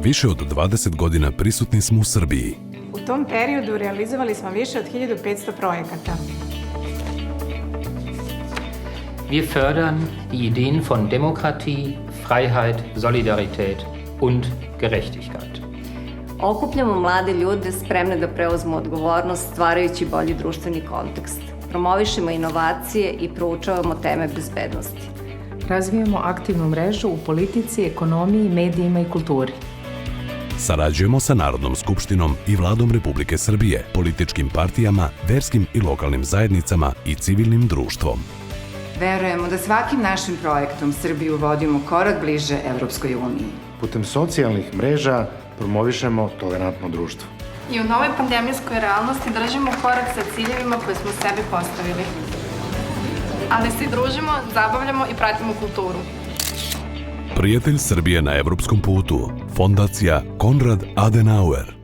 Više od 20 godina prisutni smo u Srbiji. U tom periodu realizovali smo više od 1500 projekata. Wir fördern die Ideen von Demokratie, Freiheit, Solidarität und Gerechtigkeit. Okupljamo mlade ljude spremne da preuzmu odgovornost stvarajući bolji društveni kontekst. Promovišemo inovacije i proučavamo teme bezbednosti. Razvijamo aktivnu mrežu u politici, ekonomiji, medijima i kulturi. Sarađujemo sa Narodnom skupštinom i Vladom Republike Srbije, političkim partijama, verskim i lokalnim zajednicama i civilnim društvom. Verujemo da svakim našim projektom Srbiju vodimo korak bliže Evropskoj uniji. Putem socijalnih mreža promovišemo tolerantno društvo. I u novoj pandemijskoj realnosti držimo korak sa ciljevima koje smo sebi postavili. Ali se i družimo, zabavljamo i pratimo kulturu. Prijatelj Srbije na evropskom putu. Fondacija Konrad Adenauer.